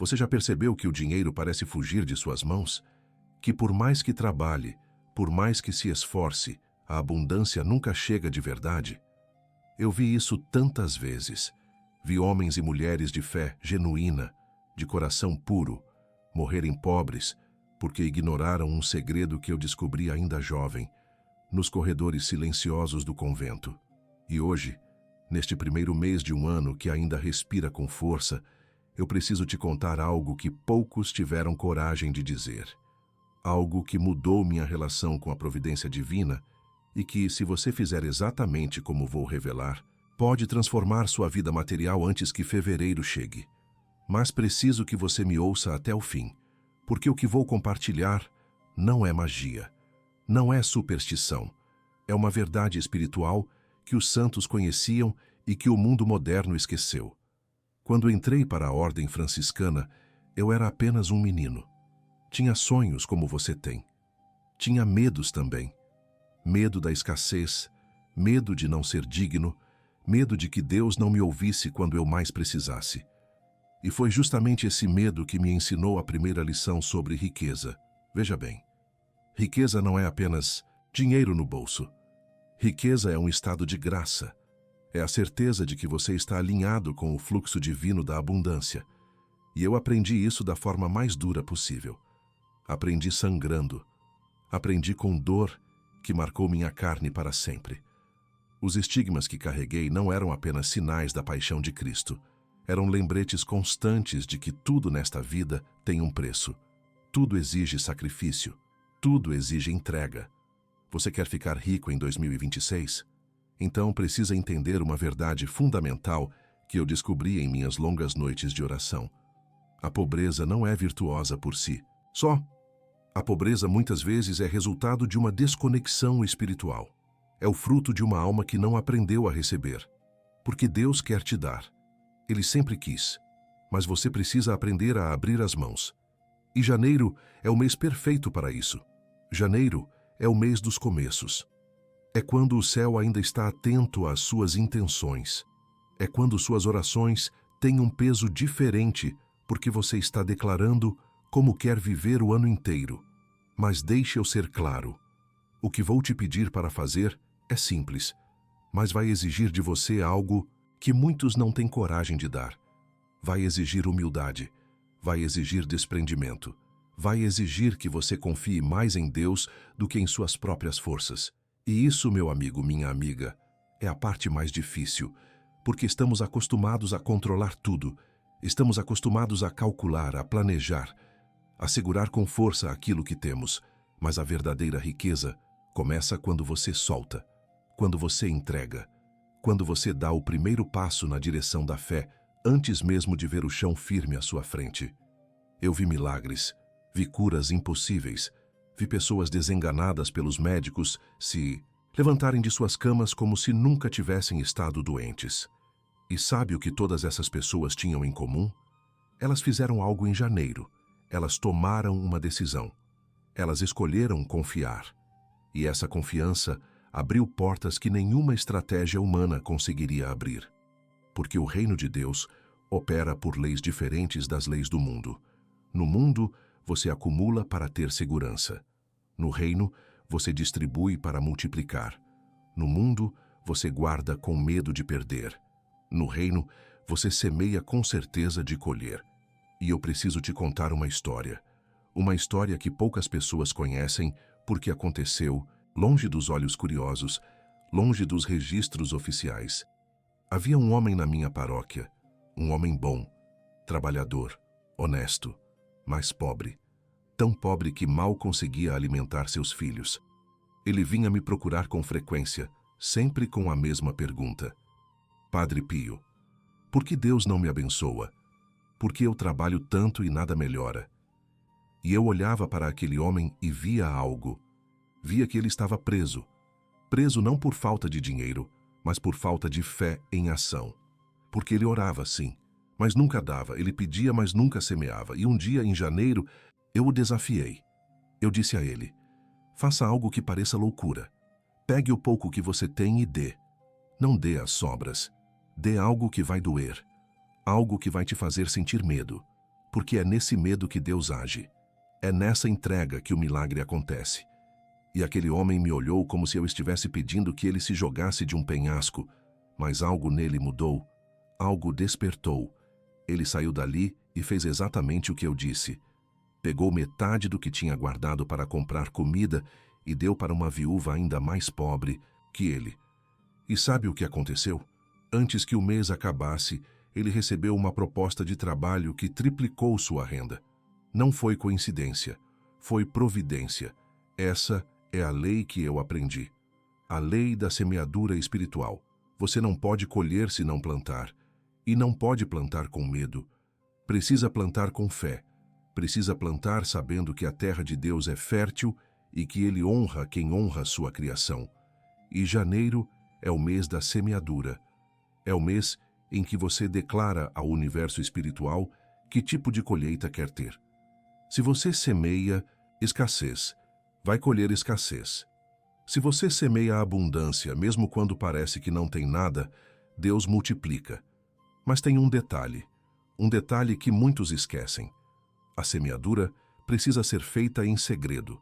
Você já percebeu que o dinheiro parece fugir de suas mãos? Que por mais que trabalhe, por mais que se esforce, a abundância nunca chega de verdade? Eu vi isso tantas vezes. Vi homens e mulheres de fé genuína, de coração puro, morrerem pobres porque ignoraram um segredo que eu descobri ainda jovem, nos corredores silenciosos do convento. E hoje, neste primeiro mês de um ano que ainda respira com força, eu preciso te contar algo que poucos tiveram coragem de dizer. Algo que mudou minha relação com a providência divina e que, se você fizer exatamente como vou revelar, pode transformar sua vida material antes que fevereiro chegue. Mas preciso que você me ouça até o fim, porque o que vou compartilhar não é magia, não é superstição. É uma verdade espiritual que os santos conheciam e que o mundo moderno esqueceu. Quando entrei para a ordem franciscana, eu era apenas um menino. Tinha sonhos como você tem. Tinha medos também. Medo da escassez, medo de não ser digno, medo de que Deus não me ouvisse quando eu mais precisasse. E foi justamente esse medo que me ensinou a primeira lição sobre riqueza. Veja bem, riqueza não é apenas dinheiro no bolso. Riqueza é um estado de graça. É a certeza de que você está alinhado com o fluxo divino da abundância. E eu aprendi isso da forma mais dura possível. Aprendi sangrando. Aprendi com dor que marcou minha carne para sempre. Os estigmas que carreguei não eram apenas sinais da paixão de Cristo. Eram lembretes constantes de que tudo nesta vida tem um preço. Tudo exige sacrifício. Tudo exige entrega. Você quer ficar rico em 2026? Então precisa entender uma verdade fundamental que eu descobri em minhas longas noites de oração. A pobreza não é virtuosa por si. Só. A pobreza muitas vezes é resultado de uma desconexão espiritual. É o fruto de uma alma que não aprendeu a receber. Porque Deus quer te dar. Ele sempre quis. Mas você precisa aprender a abrir as mãos. E janeiro é o mês perfeito para isso. Janeiro é o mês dos começos. É quando o céu ainda está atento às suas intenções. É quando suas orações têm um peso diferente, porque você está declarando como quer viver o ano inteiro. Mas deixe eu ser claro. O que vou te pedir para fazer é simples, mas vai exigir de você algo que muitos não têm coragem de dar. Vai exigir humildade, vai exigir desprendimento, vai exigir que você confie mais em Deus do que em suas próprias forças. E isso, meu amigo, minha amiga, é a parte mais difícil, porque estamos acostumados a controlar tudo, estamos acostumados a calcular, a planejar, a segurar com força aquilo que temos, mas a verdadeira riqueza começa quando você solta, quando você entrega, quando você dá o primeiro passo na direção da fé, antes mesmo de ver o chão firme à sua frente. Eu vi milagres, vi curas impossíveis, vi pessoas desenganadas pelos médicos se levantarem de suas camas como se nunca tivessem estado doentes. E sabe o que todas essas pessoas tinham em comum? Elas fizeram algo em janeiro. Elas tomaram uma decisão. Elas escolheram confiar. E essa confiança abriu portas que nenhuma estratégia humana conseguiria abrir. Porque o reino de Deus opera por leis diferentes das leis do mundo. No mundo, você acumula para ter segurança. No reino, você distribui para multiplicar. No mundo, você guarda com medo de perder. No reino, você semeia com certeza de colher. E eu preciso te contar uma história. Uma história que poucas pessoas conhecem porque aconteceu longe dos olhos curiosos, longe dos registros oficiais. Havia um homem na minha paróquia, um homem bom, trabalhador, honesto, mas pobre. Tão pobre que mal conseguia alimentar seus filhos. Ele vinha me procurar com frequência, sempre com a mesma pergunta. Padre Pio, por que Deus não me abençoa? Por que eu trabalho tanto e nada melhora? E eu olhava para aquele homem e via algo. Via que ele estava preso. Preso não por falta de dinheiro, mas por falta de fé em ação. Porque ele orava, sim, mas nunca dava. Ele pedia, mas nunca semeava. E um dia, em janeiro, eu o desafiei. Eu disse a ele, faça algo que pareça loucura. Pegue o pouco que você tem e dê. Não dê as sobras. Dê algo que vai doer. Algo que vai te fazer sentir medo. porque é nesse medo que Deus age. É nessa entrega que o milagre acontece. E aquele homem me olhou como se eu estivesse pedindo que ele se jogasse de um penhasco, mas algo nele mudou, algo despertou. Ele saiu dali e fez exatamente o que eu disse. Pegou metade do que tinha guardado para comprar comida e deu para uma viúva ainda mais pobre que ele. E sabe o que aconteceu? Antes que o mês acabasse, ele recebeu uma proposta de trabalho que triplicou sua renda. Não foi coincidência, foi providência. Essa é a lei que eu aprendi. A lei da semeadura espiritual. Você não pode colher se não plantar. E não pode plantar com medo. Precisa plantar com fé. Precisa plantar sabendo que a terra de Deus é fértil e que Ele honra quem honra sua criação. E janeiro é o mês da semeadura. É o mês em que você declara ao universo espiritual que tipo de colheita quer ter. Se você semeia escassez, vai colher escassez. Se você semeia abundância, mesmo quando parece que não tem nada, Deus multiplica. Mas tem um detalhe que muitos esquecem. A semeadura precisa ser feita em segredo.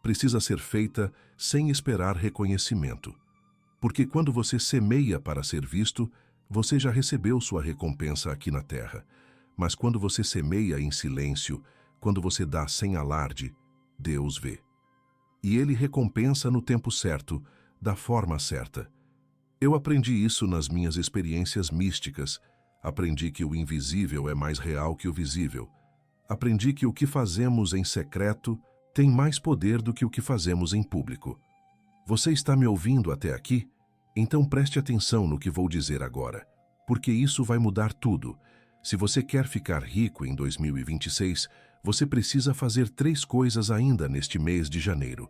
Precisa ser feita sem esperar reconhecimento. Porque quando você semeia para ser visto, você já recebeu sua recompensa aqui na terra. Mas quando você semeia em silêncio, quando você dá sem alarde, Deus vê. E Ele recompensa no tempo certo, da forma certa. Eu aprendi isso nas minhas experiências místicas. Aprendi que o invisível é mais real que o visível. Aprendi que o que fazemos em secreto tem mais poder do que o que fazemos em público. Você está me ouvindo até aqui? Então preste atenção no que vou dizer agora, porque isso vai mudar tudo. Se você quer ficar rico em 2026, você precisa fazer 3 coisas ainda neste mês de janeiro.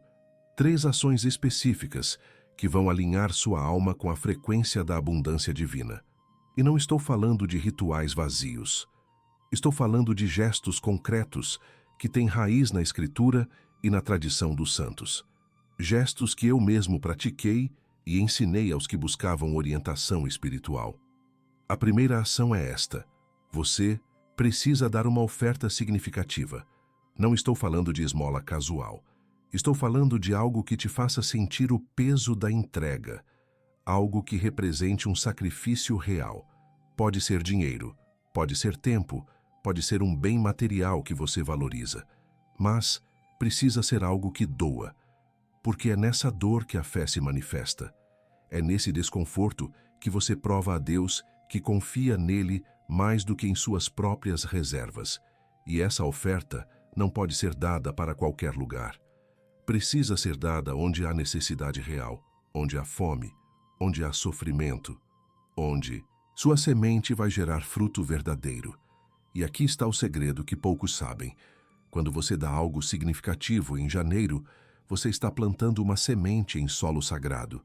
3 ações específicas que vão alinhar sua alma com a frequência da abundância divina. E não estou falando de rituais vazios. Estou falando de gestos concretos que têm raiz na Escritura e na tradição dos santos. Gestos que eu mesmo pratiquei e ensinei aos que buscavam orientação espiritual. A primeira ação é esta. Você precisa dar uma oferta significativa. Não estou falando de esmola casual. Estou falando de algo que te faça sentir o peso da entrega. Algo que represente um sacrifício real. Pode ser dinheiro, pode ser tempo, pode ser um bem material que você valoriza. Mas precisa ser algo que doa. Porque é nessa dor que a fé se manifesta. É nesse desconforto que você prova a Deus que confia nele mais do que em suas próprias reservas. E essa oferta não pode ser dada para qualquer lugar. Precisa ser dada onde há necessidade real, onde há fome, onde há sofrimento, onde sua semente vai gerar fruto verdadeiro. E aqui está o segredo que poucos sabem. Quando você dá algo significativo em janeiro, você está plantando uma semente em solo sagrado.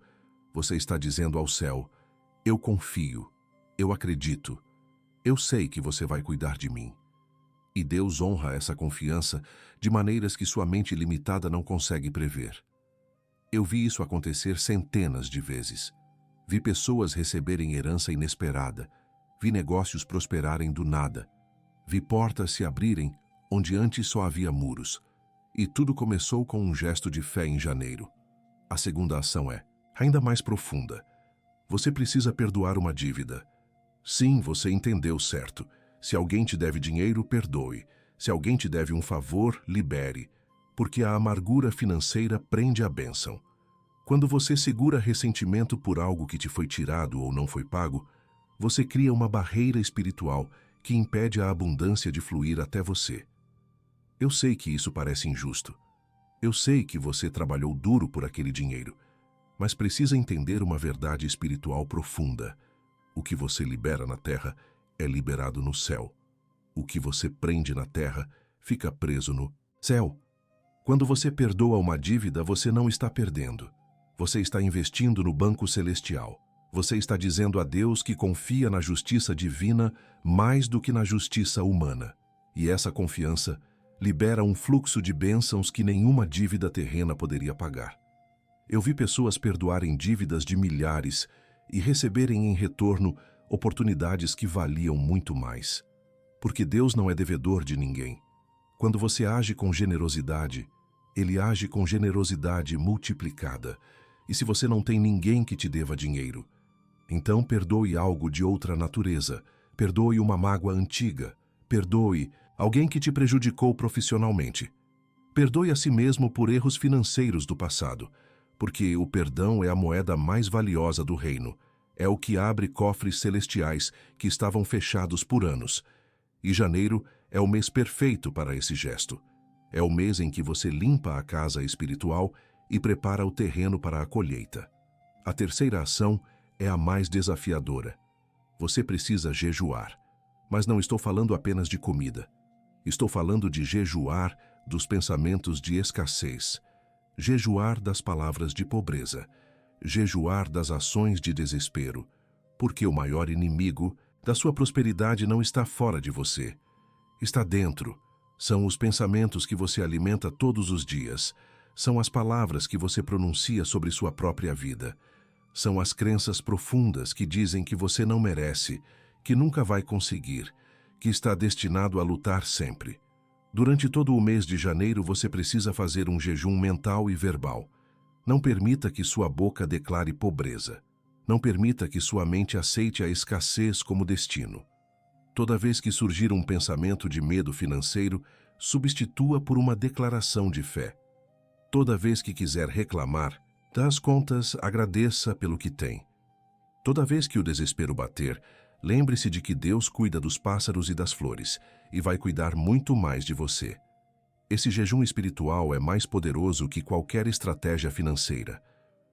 Você está dizendo ao céu, eu confio, eu acredito, eu sei que você vai cuidar de mim. E Deus honra essa confiança de maneiras que sua mente limitada não consegue prever. Eu vi isso acontecer centenas de vezes. Vi pessoas receberem herança inesperada. Vi negócios prosperarem do nada. Vi portas se abrirem onde antes só havia muros. E tudo começou com um gesto de fé em janeiro. A segunda ação é ainda mais profunda. Você precisa perdoar uma dívida. Sim, você entendeu certo. Se alguém te deve dinheiro, perdoe. Se alguém te deve um favor, libere. Porque a amargura financeira prende a bênção. Quando você segura ressentimento por algo que te foi tirado ou não foi pago, você cria uma barreira espiritual que impede a abundância de fluir até você. Eu sei que isso parece injusto. Eu sei que você trabalhou duro por aquele dinheiro, mas precisa entender uma verdade espiritual profunda. O que você libera na terra é liberado no céu. O que você prende na terra fica preso no céu. Quando você perdoa uma dívida, você não está perdendo. Você está investindo no banco celestial. Você está dizendo a Deus que confia na justiça divina mais do que na justiça humana. E essa confiança libera um fluxo de bênçãos que nenhuma dívida terrena poderia pagar. Eu vi pessoas perdoarem dívidas de milhares e receberem em retorno oportunidades que valiam muito mais. Porque Deus não é devedor de ninguém. Quando você age com generosidade, Ele age com generosidade multiplicada. E se você não tem ninguém que te deva dinheiro, então perdoe algo de outra natureza, perdoe uma mágoa antiga, perdoe alguém que te prejudicou profissionalmente. Perdoe a si mesmo por erros financeiros do passado, porque o perdão é a moeda mais valiosa do reino. É o que abre cofres celestiais que estavam fechados por anos. E janeiro é o mês perfeito para esse gesto. É o mês em que você limpa a casa espiritual e prepara o terreno para a colheita. A terceira ação é a mais desafiadora. Você precisa jejuar. Mas não estou falando apenas de comida. Estou falando de jejuar dos pensamentos de escassez, jejuar das palavras de pobreza, jejuar das ações de desespero, porque o maior inimigo da sua prosperidade não está fora de você. Está dentro. São os pensamentos que você alimenta todos os dias. São as palavras que você pronuncia sobre sua própria vida. São as crenças profundas que dizem que você não merece, que nunca vai conseguir, que está destinado a lutar sempre. Durante todo o mês de janeiro você precisa fazer um jejum mental e verbal. Não permita que sua boca declare pobreza. Não permita que sua mente aceite a escassez como destino. Toda vez que surgir um pensamento de medo financeiro, substitua por uma declaração de fé. Toda vez que quiser reclamar, dá as contas, agradeça pelo que tem. Toda vez que o desespero bater, lembre-se de que Deus cuida dos pássaros e das flores e vai cuidar muito mais de você. Esse jejum espiritual é mais poderoso que qualquer estratégia financeira,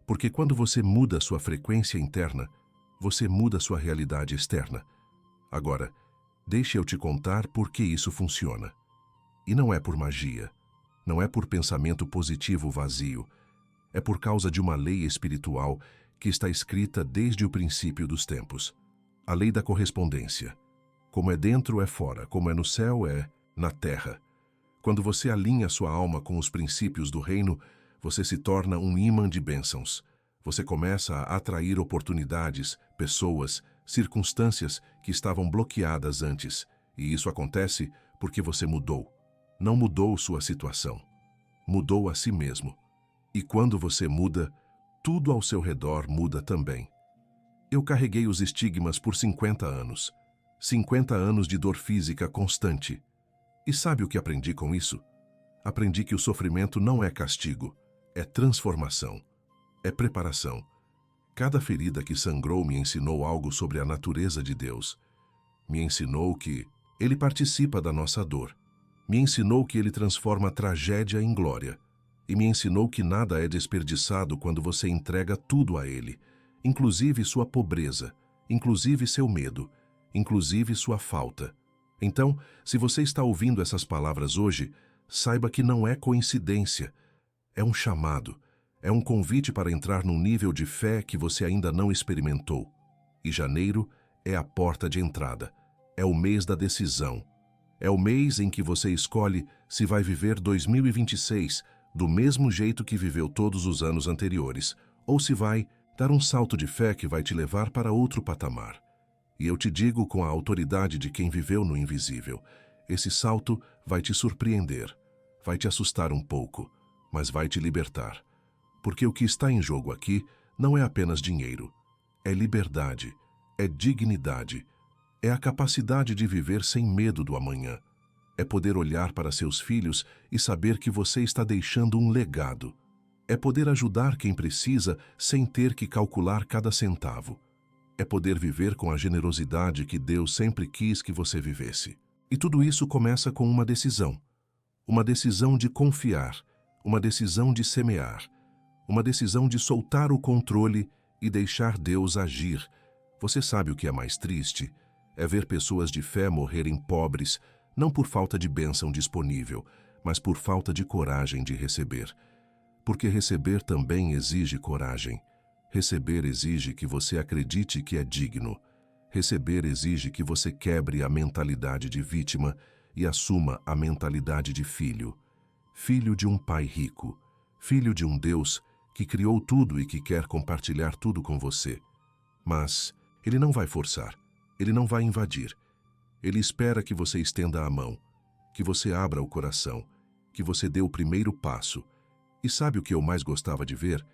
porque quando você muda sua frequência interna, você muda sua realidade externa. Agora, deixe eu te contar por que isso funciona. E não é por magia, não é por pensamento positivo vazio, é por causa de uma lei espiritual que está escrita desde o princípio dos tempos. A lei da correspondência. Como é dentro, é fora. Como é no céu, é na terra. Quando você alinha sua alma com os princípios do reino, você se torna um ímã de bênçãos. Você começa a atrair oportunidades, pessoas, circunstâncias que estavam bloqueadas antes. E isso acontece porque você mudou. Não mudou sua situação. Mudou a si mesmo. E quando você muda, tudo ao seu redor muda também. Eu carreguei os estigmas por 50 anos. 50 anos de dor física constante. E sabe o que aprendi com isso? Aprendi que o sofrimento não é castigo, é transformação, é preparação. Cada ferida que sangrou me ensinou algo sobre a natureza de Deus. Me ensinou que Ele participa da nossa dor. Me ensinou que Ele transforma tragédia em glória. E me ensinou que nada é desperdiçado quando você entrega tudo a Ele, inclusive sua pobreza, inclusive seu medo, inclusive sua falta. Então, se você está ouvindo essas palavras hoje, saiba que não é coincidência. É um chamado, é um convite para entrar num nível de fé que você ainda não experimentou. E janeiro é a porta de entrada, é o mês da decisão. É o mês em que você escolhe se vai viver 2026 do mesmo jeito que viveu todos os anos anteriores, ou se vai dar um salto de fé que vai te levar para outro patamar. E eu te digo com a autoridade de quem viveu no invisível, esse salto vai te surpreender, vai te assustar um pouco, mas vai te libertar. Porque o que está em jogo aqui não é apenas dinheiro, é liberdade, é dignidade, é a capacidade de viver sem medo do amanhã. É poder olhar para seus filhos e saber que você está deixando um legado. É poder ajudar quem precisa sem ter que calcular cada centavo. É poder viver com a generosidade que Deus sempre quis que você vivesse. E tudo isso começa com uma decisão. Uma decisão de confiar, uma decisão de semear, uma decisão de soltar o controle e deixar Deus agir. Você sabe o que é mais triste? É ver pessoas de fé morrerem pobres, não por falta de bênção disponível, mas por falta de coragem de receber. Porque receber também exige coragem. Receber exige que você acredite que é digno. Receber exige que você quebre a mentalidade de vítima e assuma a mentalidade de filho. Filho de um pai rico. Filho de um Deus que criou tudo e que quer compartilhar tudo com você. Mas Ele não vai forçar. Ele não vai invadir. Ele espera que você estenda a mão, que você abra o coração, que você dê o primeiro passo. E sabe o que eu mais gostava de ver?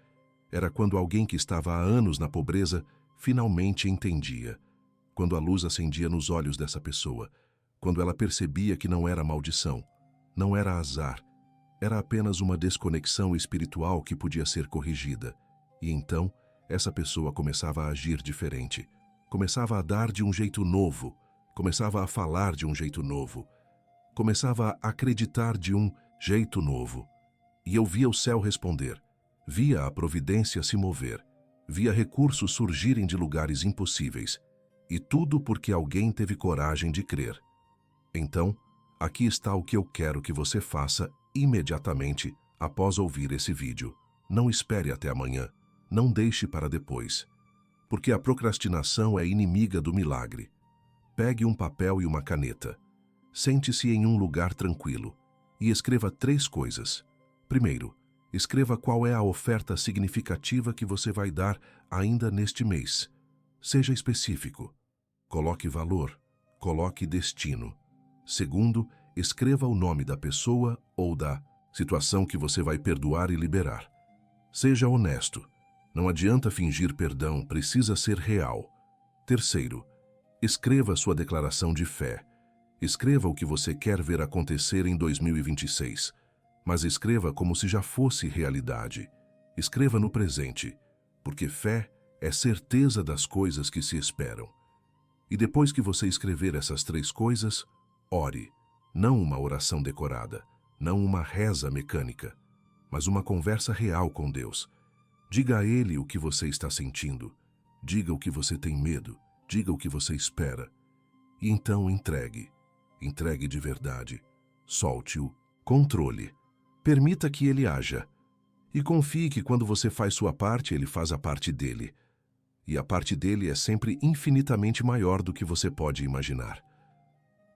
Era quando alguém que estava há anos na pobreza finalmente entendia. Quando a luz acendia nos olhos dessa pessoa, quando ela percebia que não era maldição, não era azar, era apenas uma desconexão espiritual que podia ser corrigida. E então, essa pessoa começava a agir diferente, começava a dar de um jeito novo, começava a falar de um jeito novo, começava a acreditar de um jeito novo. E eu via o céu responder, via a providência se mover, via recursos surgirem de lugares impossíveis, e tudo porque alguém teve coragem de crer. Então, aqui está o que eu quero que você faça imediatamente após ouvir esse vídeo. Não espere até amanhã, não deixe para depois, porque a procrastinação é inimiga do milagre. Pegue um papel e uma caneta, sente-se em um lugar tranquilo e escreva 3 coisas. Primeiro, escreva qual é a oferta significativa que você vai dar ainda neste mês. Seja específico. Coloque valor, coloque destino. Segundo, escreva o nome da pessoa ou da situação que você vai perdoar e liberar. Seja honesto. Não adianta fingir perdão, precisa ser real. Terceiro, escreva sua declaração de fé. Escreva o que você quer ver acontecer em 2026, mas escreva como se já fosse realidade. Escreva no presente, porque fé é certeza das coisas que se esperam. E depois que você escrever essas 3 coisas, ore. Não uma oração decorada, não uma reza mecânica, mas uma conversa real com Deus. Diga a Ele o que você está sentindo, diga o que você tem medo, diga o que você espera. E então entregue. Entregue de verdade. Solte-o. Controle. Permita que Ele haja. E confie que quando você faz sua parte, Ele faz a parte dele. E a parte dele é sempre infinitamente maior do que você pode imaginar.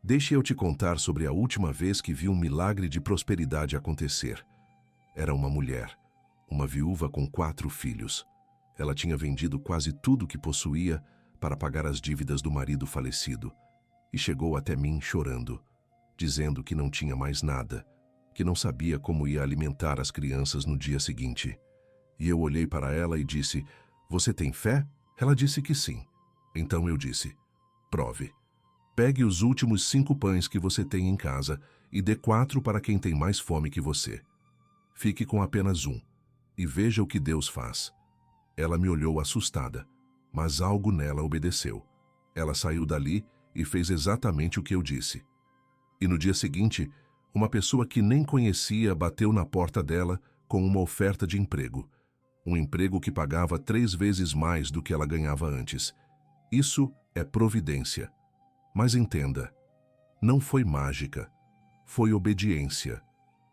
Deixe eu te contar sobre a última vez que vi um milagre de prosperidade acontecer. Era uma mulher, uma viúva com 4 filhos. Ela tinha vendido quase tudo que possuía para pagar as dívidas do marido falecido e chegou até mim chorando, dizendo que não tinha mais nada, que não sabia como ia alimentar as crianças no dia seguinte. E eu olhei para ela e disse, "Você tem fé?" Ela disse que sim. Então eu disse, "Prove. Pegue os últimos 5 pães que você tem em casa e dê 4 para quem tem mais fome que você. Fique com apenas 1 e veja o que Deus faz." Ela me olhou assustada, mas algo nela obedeceu. Ela saiu dali e fez exatamente o que eu disse. E no dia seguinte, uma pessoa que nem conhecia bateu na porta dela com uma oferta de emprego. Um emprego que pagava 3 vezes mais do que ela ganhava antes. Isso é providência. Mas entenda, não foi mágica, foi obediência,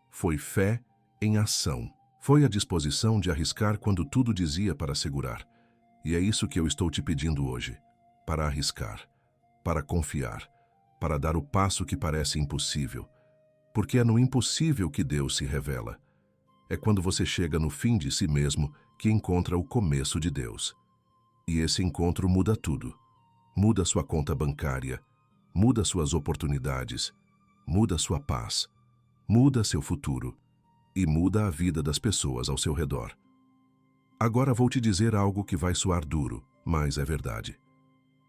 foi fé em ação, foi a disposição de arriscar quando tudo dizia para segurar. E é isso que eu estou te pedindo hoje, para arriscar, para confiar, para dar o passo que parece impossível, porque é no impossível que Deus se revela. É quando você chega no fim de si mesmo que encontra o começo de Deus. E esse encontro muda tudo. Muda sua conta bancária, muda suas oportunidades, muda sua paz, muda seu futuro e muda a vida das pessoas ao seu redor. Agora vou te dizer algo que vai soar duro, mas é verdade.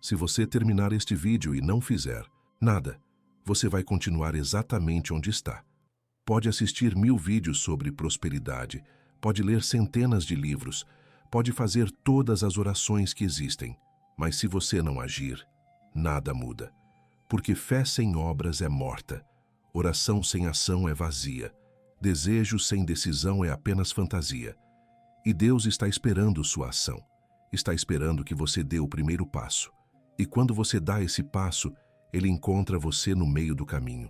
Se você terminar este vídeo e não fizer nada, você vai continuar exatamente onde está. Pode assistir 1000 vídeos sobre prosperidade, pode ler centenas de livros, pode fazer todas as orações que existem, mas se você não agir, nada muda. Porque fé sem obras é morta, oração sem ação é vazia, desejo sem decisão é apenas fantasia. E Deus está esperando sua ação, está esperando que você dê o primeiro passo. E quando você dá esse passo, Ele encontra você no meio do caminho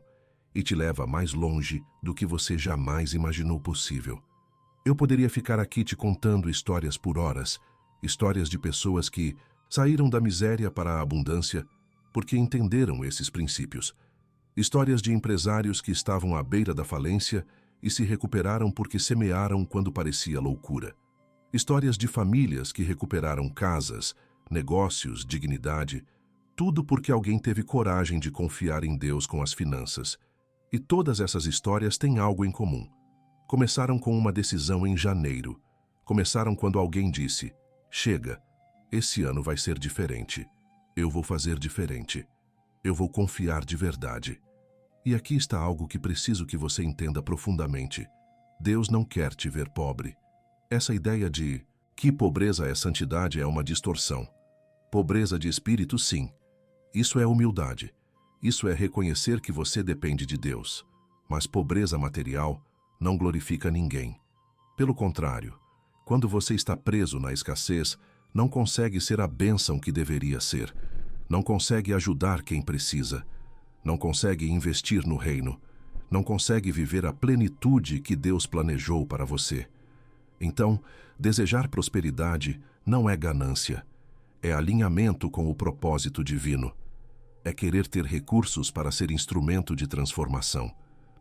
e te leva mais longe do que você jamais imaginou possível. Eu poderia ficar aqui te contando histórias por horas, histórias de pessoas que saíram da miséria para a abundância porque entenderam esses princípios. Histórias de empresários que estavam à beira da falência e se recuperaram porque semearam quando parecia loucura. Histórias de famílias que recuperaram casas, negócios, dignidade, tudo porque alguém teve coragem de confiar em Deus com as finanças. E todas essas histórias têm algo em comum. Começaram com uma decisão em janeiro. Começaram quando alguém disse: chega, esse ano vai ser diferente. Eu vou fazer diferente. Eu vou confiar de verdade. E aqui está algo que preciso que você entenda profundamente. Deus não quer te ver pobre. Essa ideia de que pobreza é santidade é uma distorção. Pobreza de espírito, sim. Isso é humildade. Isso é reconhecer que você depende de Deus. Mas pobreza material não glorifica ninguém. Pelo contrário, quando você está preso na escassez, não consegue ser a bênção que deveria ser. Não consegue ajudar quem precisa. Não consegue investir no reino. Não consegue viver a plenitude que Deus planejou para você. Então, desejar prosperidade não é ganância. É alinhamento com o propósito divino. É querer ter recursos para ser instrumento de transformação.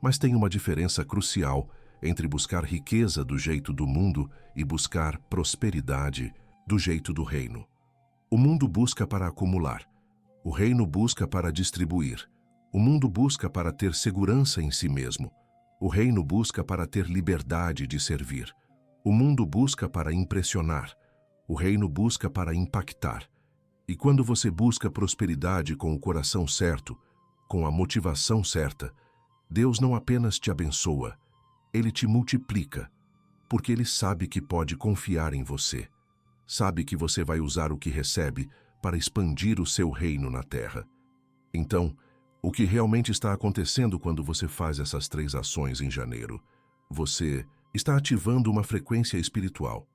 Mas tem uma diferença crucial entre buscar riqueza do jeito do mundo e buscar prosperidade do jeito do reino. O mundo busca para acumular. O reino busca para distribuir. O mundo busca para ter segurança em si mesmo. O reino busca para ter liberdade de servir. O mundo busca para impressionar. O reino busca para impactar. E quando você busca prosperidade com o coração certo, com a motivação certa, Deus não apenas te abençoa, Ele te multiplica, porque Ele sabe que pode confiar em você. Sabe que você vai usar o que recebe para expandir o seu reino na terra. Então, o que realmente está acontecendo quando você faz essas 3 ações em janeiro? Você está ativando uma frequência espiritual.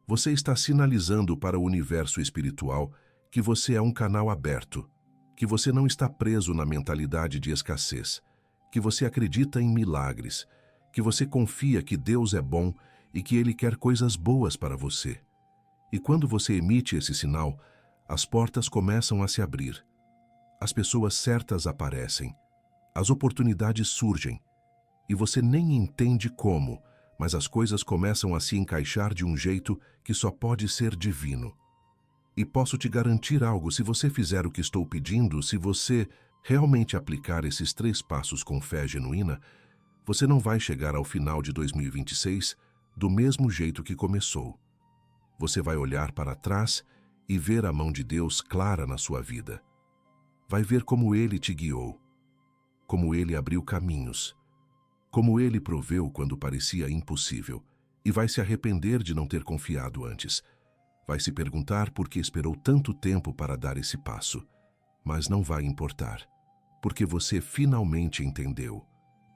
Você está sinalizando para o universo espiritual que você é um canal aberto, que você não está preso na mentalidade de escassez, que você acredita em milagres, que você confia que Deus é bom e que Ele quer coisas boas para você. E quando você emite esse sinal, as portas começam a se abrir. As pessoas certas aparecem, as oportunidades surgem, e você nem entende como, mas as coisas começam a se encaixar de um jeito que só pode ser divino. E posso te garantir algo: se você fizer o que estou pedindo, se você realmente aplicar esses 3 passos com fé genuína, você não vai chegar ao final de 2026 do mesmo jeito que começou. Você vai olhar para trás e ver a mão de Deus clara na sua vida. Vai ver como Ele te guiou, como Ele abriu caminhos, como Ele proveu quando parecia impossível, e vai se arrepender de não ter confiado antes. Vai se perguntar por que esperou tanto tempo para dar esse passo. Mas não vai importar, porque você finalmente entendeu,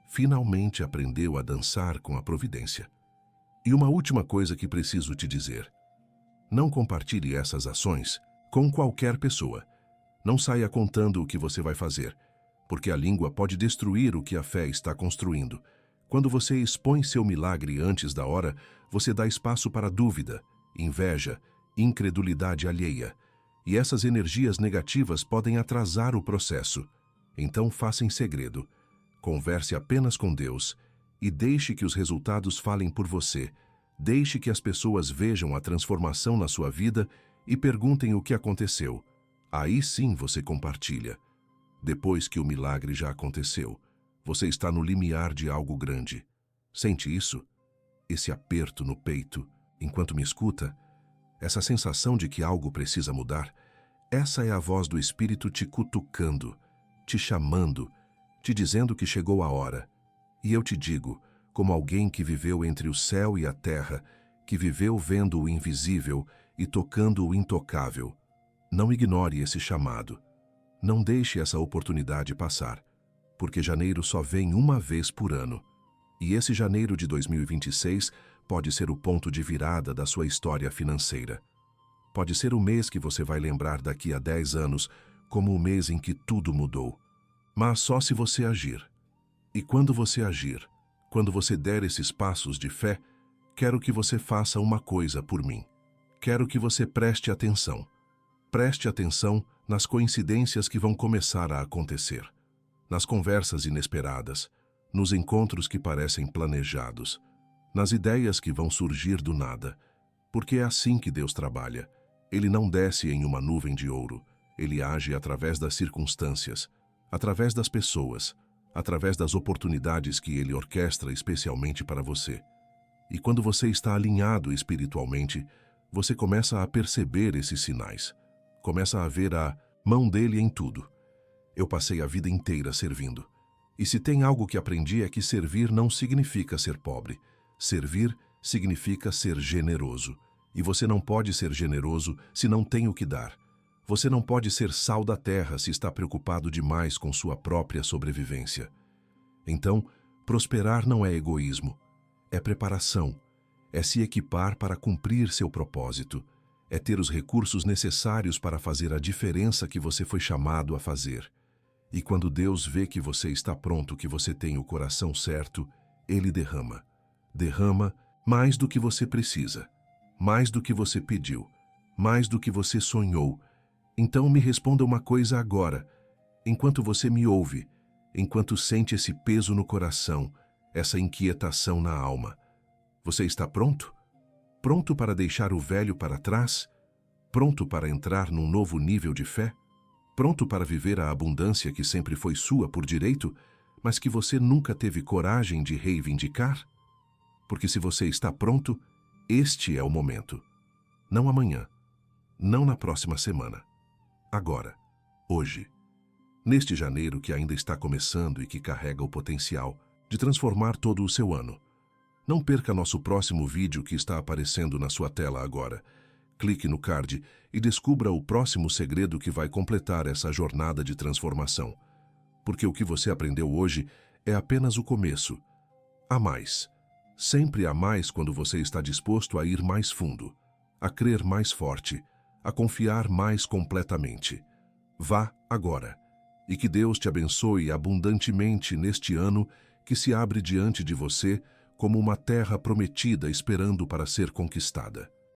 finalmente aprendeu a dançar com a providência. E uma última coisa que preciso te dizer: não compartilhe essas ações com qualquer pessoa. Não saia contando o que você vai fazer, porque a língua pode destruir o que a fé está construindo. Quando você expõe seu milagre antes da hora, você dá espaço para dúvida, inveja, incredulidade alheia. E essas energias negativas podem atrasar o processo. Então faça em segredo. Converse apenas com Deus e deixe que os resultados falem por você. Deixe que as pessoas vejam a transformação na sua vida e perguntem o que aconteceu. Aí sim você compartilha. Depois que o milagre já aconteceu, você está no limiar de algo grande. Sente isso? Esse aperto no peito, enquanto me escuta? Essa sensação de que algo precisa mudar? Essa é a voz do Espírito te cutucando, te chamando, te dizendo que chegou a hora. E eu te digo, como alguém que viveu entre o céu e a terra, que viveu vendo o invisível e tocando o intocável, não ignore esse chamado. Não deixe essa oportunidade passar, porque janeiro só vem uma vez por ano. E esse janeiro de 2026 pode ser o ponto de virada da sua história financeira. Pode ser o mês que você vai lembrar daqui a 10 anos como o mês em que tudo mudou. Mas só se você agir. E quando você agir, quando você der esses passos de fé, quero que você faça uma coisa por mim. Quero que você preste atenção. Preste atenção nas coincidências que vão começar a acontecer, nas conversas inesperadas, nos encontros que parecem planejados, nas ideias que vão surgir do nada, porque é assim que Deus trabalha. Ele não desce em uma nuvem de ouro, Ele age através das circunstâncias, através das pessoas, através das oportunidades que ele orquestra especialmente para você. E quando você está alinhado espiritualmente, você começa a perceber esses sinais. Começa a ver a mão dele em tudo. Eu passei a vida inteira servindo. E se tem algo que aprendi é que servir não significa ser pobre. Servir significa ser generoso. E você não pode ser generoso se não tem o que dar. Você não pode ser sal da terra se está preocupado demais com sua própria sobrevivência. Então, prosperar não é egoísmo. É preparação. É se equipar para cumprir seu propósito. É ter os recursos necessários para fazer a diferença que você foi chamado a fazer. E quando Deus vê que você está pronto, que você tem o coração certo, Ele derrama. Derrama mais do que você precisa, mais do que você pediu, mais do que você sonhou. Então me responda uma coisa agora, enquanto você me ouve, enquanto sente esse peso no coração, essa inquietação na alma. Você está pronto? Pronto para deixar o velho para trás? Pronto para entrar num novo nível de fé? Pronto para viver a abundância que sempre foi sua por direito, mas que você nunca teve coragem de reivindicar? Porque se você está pronto, este é o momento. Não amanhã, não na próxima semana. Agora, hoje. Neste janeiro que ainda está começando e que carrega o potencial de transformar todo o seu ano. Não perca nosso próximo vídeo que está aparecendo na sua tela agora. Clique no card e descubra o próximo segredo que vai completar essa jornada de transformação. Porque o que você aprendeu hoje é apenas o começo. Há mais. Sempre há mais quando você está disposto a ir mais fundo, a crer mais forte, a confiar mais completamente. Vá agora. E que Deus te abençoe abundantemente neste ano que se abre diante de você como uma terra prometida esperando para ser conquistada.